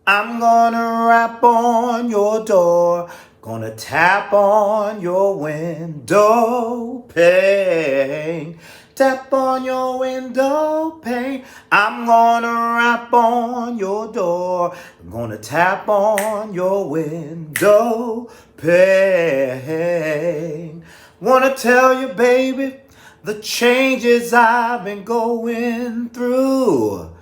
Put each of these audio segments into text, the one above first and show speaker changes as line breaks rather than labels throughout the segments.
I'm gonna rap on your door, gonna tap on your window pane, tap on your window pane. I'm gonna rap on your door, I'm gonna tap on your window pane. Wanna tell you, baby, the changes I've been going through.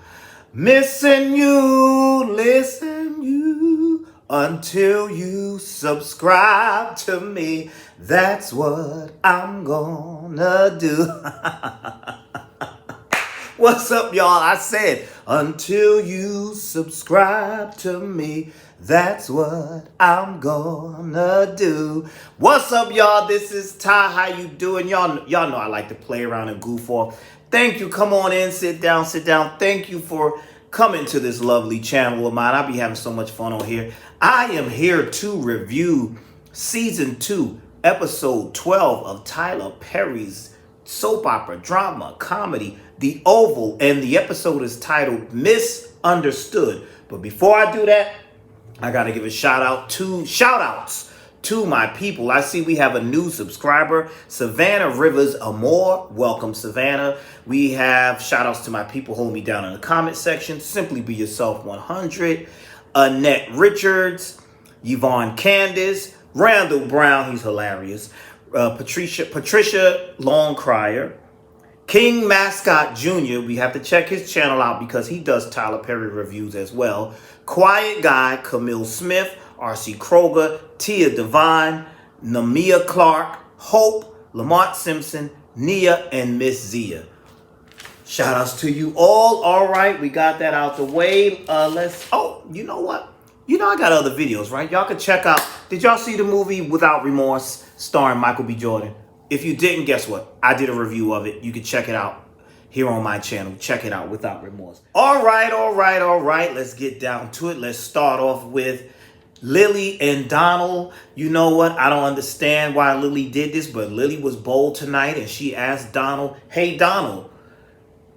Missing you, listen you, until you subscribe to me. That's what I'm gonna do. What's up, y'all? I said, until you subscribe to me. That's what I'm gonna do. What's up, y'all? This is Ty. How you doing? Y'all know I like to play around and goof off. Thank you. Come on in. Sit down. Sit down. Thank you for coming to this lovely channel of mine. I'll be having so much fun on here. I am here to review Season 2, Episode 12 of Tyler Perry's soap opera, drama, comedy, The Oval, and the episode is titled Misunderstood. But before I do that, I gotta give a shout outs to my people. I see we have a new subscriber, Savannah Rivers Amore. Welcome, Savannah. We have shout outs to my people holding me down in the comment section. Simply Be Yourself 100, Annette Richards, Yvonne Candace, Randall Brown, he's hilarious, Patricia Longcrier, King Mascot Jr., we have to check his channel out because he does Tyler Perry reviews as well. Quiet Guy, Camille Smith, R.C. Kroger, Tia Devine, Namia Clark, Hope, Lamont Simpson, Nia, and Miss Zia. Shout outs to you all. All right, we got that out the way. You know what? You know I got other videos, right? Y'all can check out. Did y'all see the movie Without Remorse starring Michael B. Jordan? If you didn't, guess what? I did a review of it. You can check it out here on my channel. Check it out, Without Remorse. All right. Let's get down to it. Let's start off with Lily and Donald. You know what? I don't understand why Lily did this, but Lily was bold tonight and she asked Donald, hey, Donald,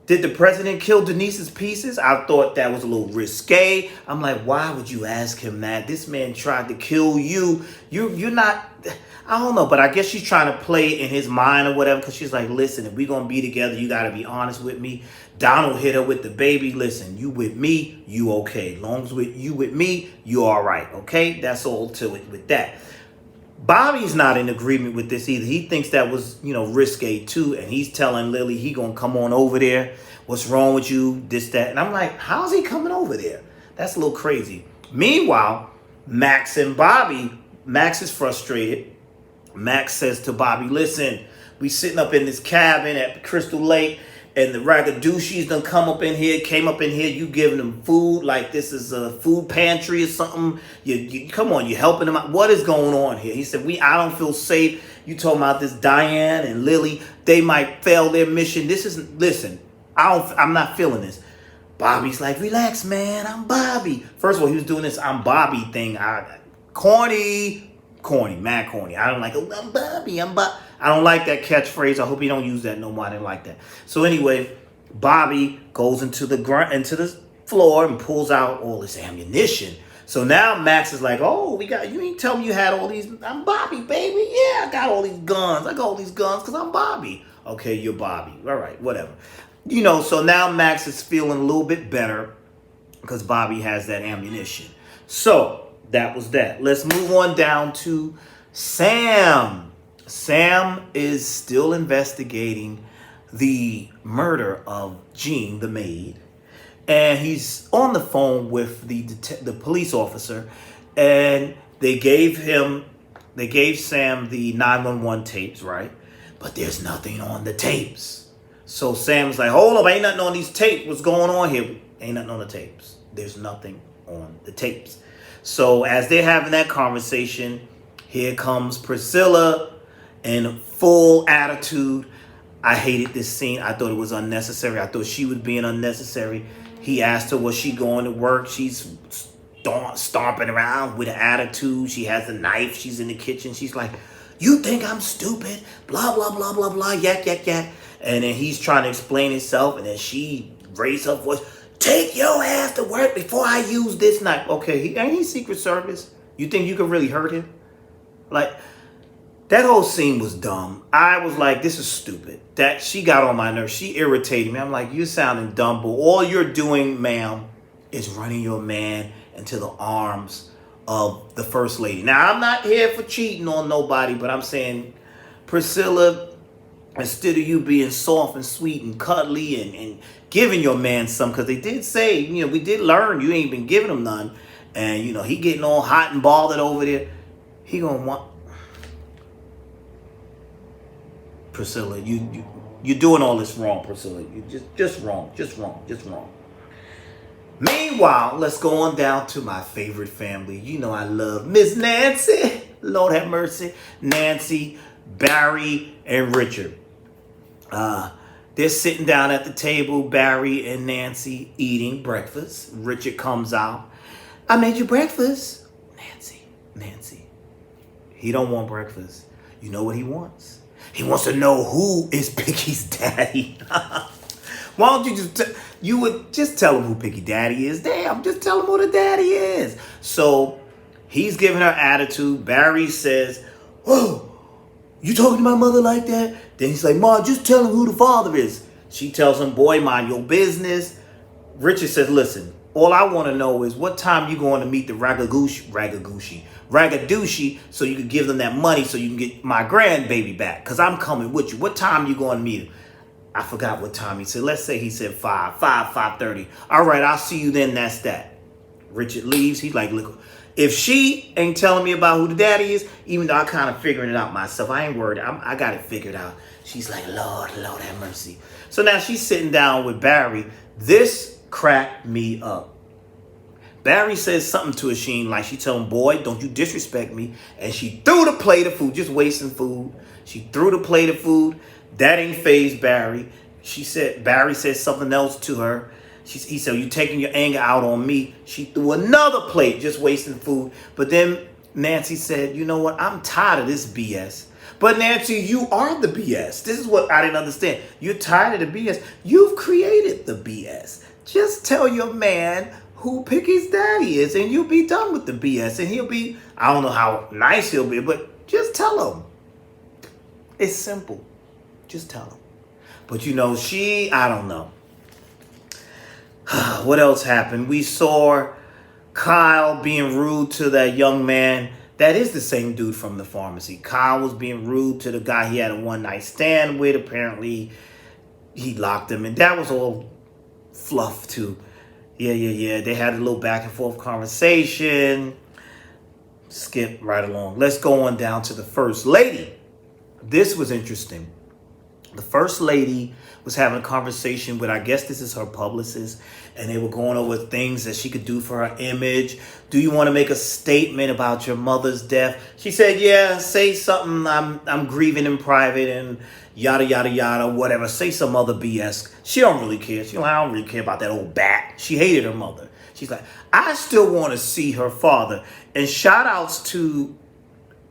did the president kill Denise's pieces? I thought that was a little risque. I'm like, why would you ask him that? This man tried to kill you. You're not, I don't know, but I guess she's trying to play in his mind or whatever, because she's like, listen, if we're going to be together, you got to be honest with me. Donald hit her with the baby. Listen, you with me, you okay. As long as you with me, you all right, okay? That's all to it with that. Bobby's not in agreement with this either. He thinks that was, risque too. And he's telling Lily he gonna come on over there. What's wrong with you? This, that. And I'm like, how's he coming over there? That's a little crazy. Meanwhile, Max and Bobby, Max is frustrated. Max says to Bobby, listen, we sitting up in this cabin at Crystal Lake, and the Ragadushis done came up in here, you giving them food like this is a food pantry or something. You come on, you helping them out. What is going on here? He said, I don't feel safe. You talking about this Diane and Lily, they might fail their mission. Listen, I'm not feeling this. Bobby's like, relax, man, I'm Bobby. First of all, he was doing this I'm Bobby thing. Corny, mad corny. I don't like, I'm Bobby, I don't like that catchphrase. I hope you don't use that no more. I didn't like that. So anyway, Bobby goes into the floor and pulls out all this ammunition. So now Max is like, oh, you ain't tell me you had all these. I'm Bobby, baby. Yeah, I got all these guns. I got all these guns because I'm Bobby. Okay, you're Bobby. All right, whatever. So now Max is feeling a little bit better because Bobby has that ammunition. So that was that. Let's move on down to Sam. Sam is still investigating the murder of Jean, the maid, and he's on the phone with the police officer, and they gave Sam the 911 tapes, right? But there's nothing on the tapes. So Sam's like, hold up, ain't nothing on these tapes. What's going on here? Ain't nothing on the tapes. There's nothing on the tapes. So as they're having that conversation, here comes Priscilla in full attitude. I hated this scene. I thought it was unnecessary. I thought she was being unnecessary. He asked her, was she going to work? She's stomping around with an attitude. She has a knife. She's in the kitchen. She's like, you think I'm stupid? Blah, blah, blah, blah, blah. Yak, yak, yak. And then he's trying to explain himself. And then she raised her voice. take your ass to work before I use this knife. Okay, ain't he Secret Service? You think you could really hurt him? Like, that whole scene was dumb. I was like, this is stupid. That she got on my nerves. She irritated me. I'm like, you're sounding dumb, but all you're doing, ma'am, is running your man into the arms of the first lady. Now, I'm not here for cheating on nobody, but I'm saying, Priscilla, instead of you being soft and sweet and cuddly and giving your man some, because they did say, we did learn you ain't been giving him none. And, he getting all hot and bothered over there. He gonna want... Priscilla, you're doing all this wrong, Priscilla. You just wrong. Meanwhile, let's go on down to my favorite family. I love Miss Nancy. Lord have mercy. Nancy, Barry, and Richard. They're sitting down at the table, Barry and Nancy eating breakfast. Richard comes out. I made you breakfast. Nancy. He don't want breakfast. You know what he wants? He wants to know who is Picky's daddy. Why don't you you would just tell him who Picky Daddy is. Damn, just tell him who the daddy is. So he's giving her attitude. Barry says, oh, you talking to my mother like that? Then he's like, Ma, just tell him who the father is. She tells him, boy, mind your business. Richard says, listen, all I want to know is what time you going to meet the Ragadushi so you can give them that money so you can get my grandbaby back. Because I'm coming with you. What time you going to meet him? I forgot what time he said. Let's say he said 5:30. All right, I'll see you then. That's that. Richard leaves. He's like, look, if she ain't telling me about who the daddy is, even though I kind of figuring it out myself, I ain't worried. I got it figured out. She's like, Lord have mercy. So now she's sitting down with Barry. This cracked me up. Barry says something to Asheen, like she told him, boy, don't you disrespect me. And she threw the plate of food, just wasting food. She threw the plate of food. That ain't fazed Barry. Barry said something else to her. He said, you taking your anger out on me. She threw another plate, just wasting food. But then Nancy said, you know what? I'm tired of this BS. But Nancy, you are the BS. This is what I didn't understand. You're tired of the BS. You've created the BS. Just tell your man who Picky's daddy is, and you'll be done with the BS. And he'll be, I don't know how nice he'll be, but just tell him. It's simple. Just tell him. But I don't know. What else happened? We saw Kyle being rude to that young man. That is the same dude from the pharmacy. Kyle was being rude to the guy he had a one-night stand with. Apparently, he locked him. And that was all fluff, too. Yeah. They had a little back and forth conversation. Skip right along. Let's go on down to the first lady. This was interesting. The first lady was having a conversation with, I guess this is her publicist, and they were going over things that she could do for her image. Do you want to make a statement about your mother's death? She said, yeah, say something. I'm grieving in private and yada, yada, yada, whatever. Say some other BS. She don't really care. I don't really care about that old bat. She hated her mother. She's like, I still want to see her father. And shout outs to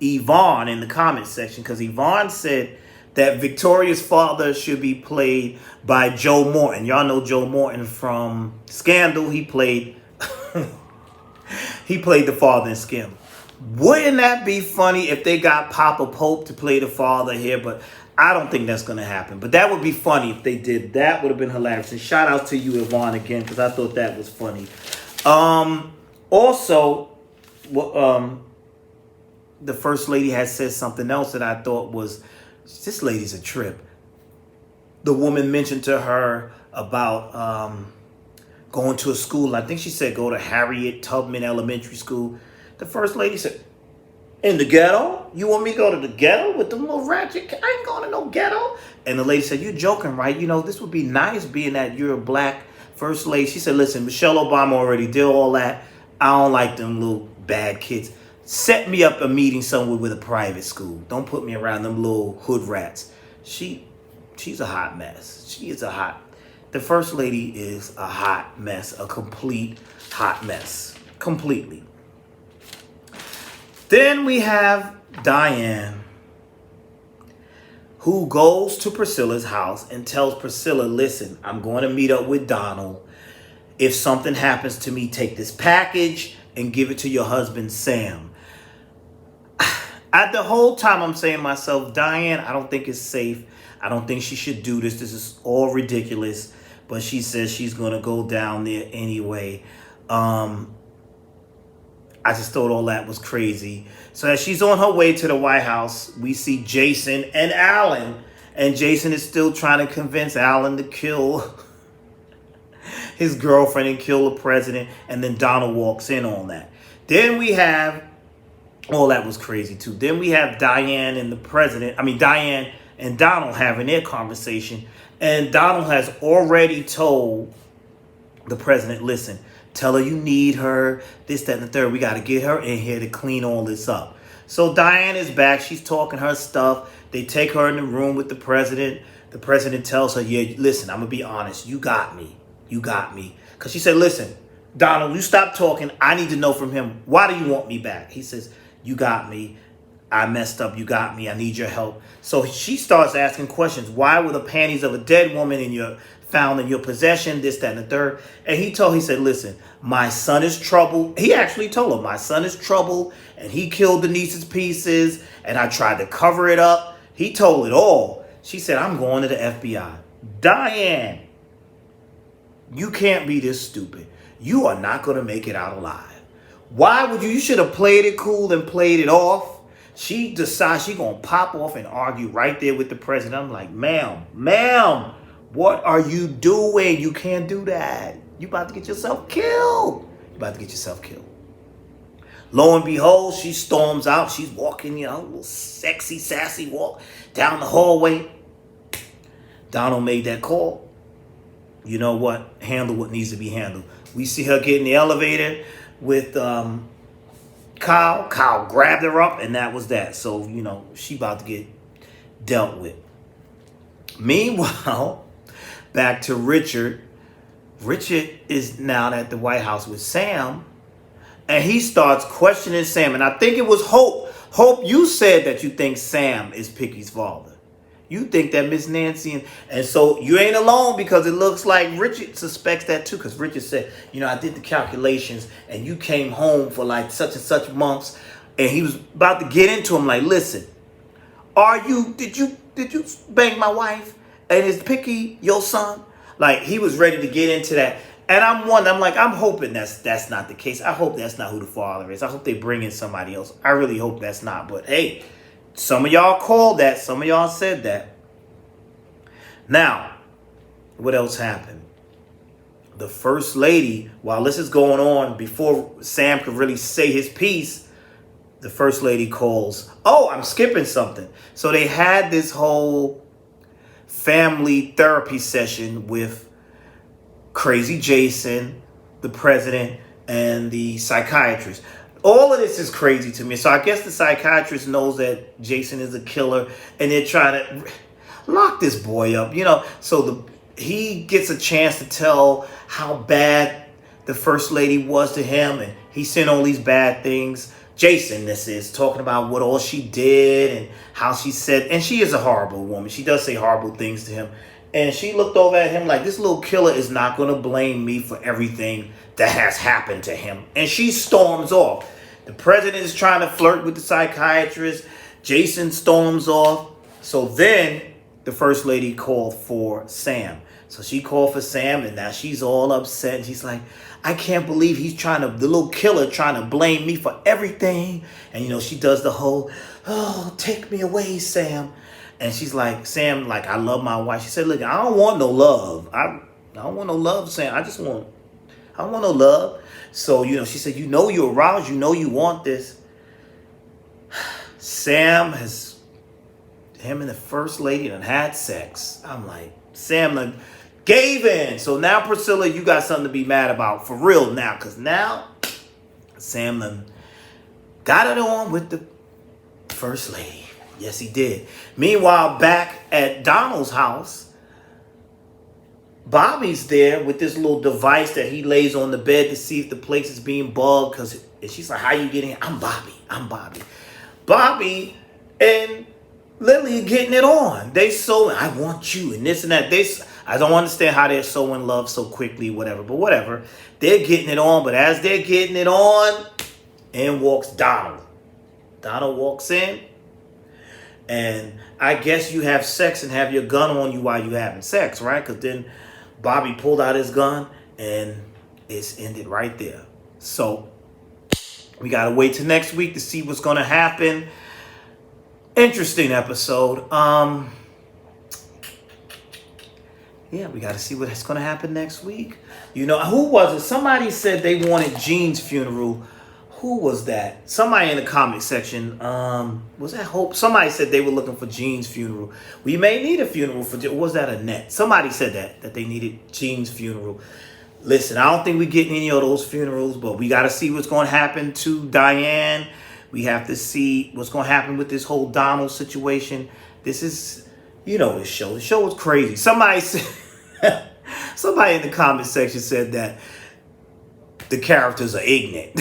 Yvonne in the comment section, because Yvonne said that Victoria's father should be played by Joe Morton. Y'all know Joe Morton from Scandal. He played the father in Scandal. Wouldn't that be funny if they got Papa Pope to play the father here? But I don't think that's going to happen. But that would be funny if they did. That would have been hilarious. And shout out to you, Yvonne, again, because I thought that was funny. Also, the first lady had said something else that I thought was, this lady's a trip. The woman mentioned to her about going to a school. I think she said go to Harriet Tubman Elementary School. The first lady said, in the ghetto? You want me to go to the ghetto with them little ratchet? I ain't going to no ghetto. And the lady said, you're joking, right? This would be nice being that you're a black first lady. She said, listen, Michelle Obama already did all that. I don't like them little bad kids. Set me up a meeting somewhere with a private school. Don't put me around them little hood rats. She's a hot mess. The first lady is a hot mess, a complete hot mess, completely. Then we have Diane, who goes to Priscilla's house and tells Priscilla, listen, I'm going to meet up with Donald. If something happens to me, take this package and give it to your husband, Sam. The whole time I'm saying to myself, Diane, I don't think it's safe. I don't think she should do this. This is all ridiculous. But she says she's going to go down there anyway. I just thought all that was crazy. So as she's on her way to the White House, we see Jason and Alan. And Jason is still trying to convince Alan to kill his girlfriend and kill the president. And then Donald walks in on that. Then we have, all that was crazy too. Then we have Diane and Donald having their conversation. And Donald has already told the president, listen, tell her you need her, this, that, and the third. We got to get her in here to clean all this up. So Diane is back. She's talking her stuff. They take her in the room with the president. The president tells her, yeah, listen, I'm going to be honest. You got me. You got me. Because she said, listen, Donald, you stop talking. I need to know from him. Why do you want me back? He says, you got me. I messed up. You got me. I need your help. So she starts asking questions. Why were the panties of a dead woman found in your possession? This, that, and the third. And he said, listen, my son is troubled. He actually told her, my son is troubled. And he killed Denise's pieces. And I tried to cover it up. He told it all. She said, I'm going to the FBI. Diane, you can't be this stupid. You are not going to make it out alive. Why would you? You should have played it cool and played it off. She decides she's going to pop off and argue right there with the president. I'm like, ma'am, what are you doing? You can't do that. You about to get yourself killed. Lo and behold, she storms out. She's walking, a little sexy, sassy walk down the hallway. Donald made that call. You know what? Handle what needs to be handled. We see her get in the elevator with Kyle. Kyle grabbed her up, and that was that. So, she about to get dealt with. Meanwhile, back to Richard. Richard is now at the White House with Sam, and he starts questioning Sam. And I think it was Hope. Hope, you said that you think Sam is Picky's father. You think that Miss Nancy, and so you ain't alone, because it looks like Richard suspects that too. Because Richard said, I did the calculations, and you came home for like such and such months, and he was about to get into him like, listen, did you bang my wife, and is Picky your son? Like, he was ready to get into that. And I'm hoping that's not the case. I hope that's not who the father is. I hope they bring in somebody else. I really hope that's not. But hey, some of y'all called that. Some of y'all said that. Now, what else happened? The first lady, while this is going on, before Sam could really say his piece, the first lady calls. Oh, I'm skipping something. So they had this whole family therapy session with Crazy Jason, the president, and the psychiatrist. All of this is crazy to me. So I guess the psychiatrist knows that Jason is a killer, and they're trying to lock this boy up, So he gets a chance to tell how bad the first lady was to him, and he sent all these bad things. Jason, this is talking about what all she did and how she said, and she is a horrible woman. She does say horrible things to him. And she looked over at him like, this little killer is not going to blame me for everything that has happened to him. And she storms off. The president is trying to flirt with the psychiatrist. Jason storms off. So then the first lady called for Sam. So she called for Sam, and now she's all upset. And she's like, I can't believe the little killer trying to blame me for everything. And, she does the whole, oh, take me away, Sam. And she's like, Sam, like, I love my wife. She said, look, I don't want no love. I don't want no love, Sam. I don't want no love. So, she said, you're aroused. You want this. Him and the first lady done had sex. I'm like, Sam done gave in. So now, Priscilla, you got something to be mad about for real now. Because now, Sam done got it on with the first lady. Yes, he did. Meanwhile, back at Donald's house, Bobby's there with this little device that he lays on the bed to see if the place is being bugged. And she's like, how you getting? I'm Bobby. Bobby and Lily getting it on. I want you and this and that. I don't understand how they're so in love so quickly, whatever. But whatever. They're getting it on. But as they're getting it on, in walks Donald. Donald walks in. And I guess you have sex and have your gun on you while you're having sex, right? Because then Bobby pulled out his gun and it's ended right there. So we got to wait till next week to see what's going to happen. Interesting episode. Yeah, we got to see what's going to happen next week. You know, who was it? Somebody said they wanted Gene's funeral. Who was that? Somebody in the comment section. Was that Hope? Somebody said they were looking for Gene's funeral. We may need a funeral for. Was that Annette? Somebody said that they needed Gene's funeral. Listen, I don't think we're getting any of those funerals, but we got to see what's going to happen to Diane. We have to see what's going to happen with this whole Donald situation. This is, you know, this show. The show was crazy. Somebody said. Somebody in the comment section said that the characters are ignorant.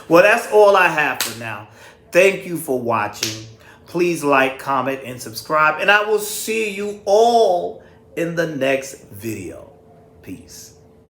Well, that's all I have for now. Thank you for watching. Please like, comment, and subscribe. And I will see you all in the next video. Peace.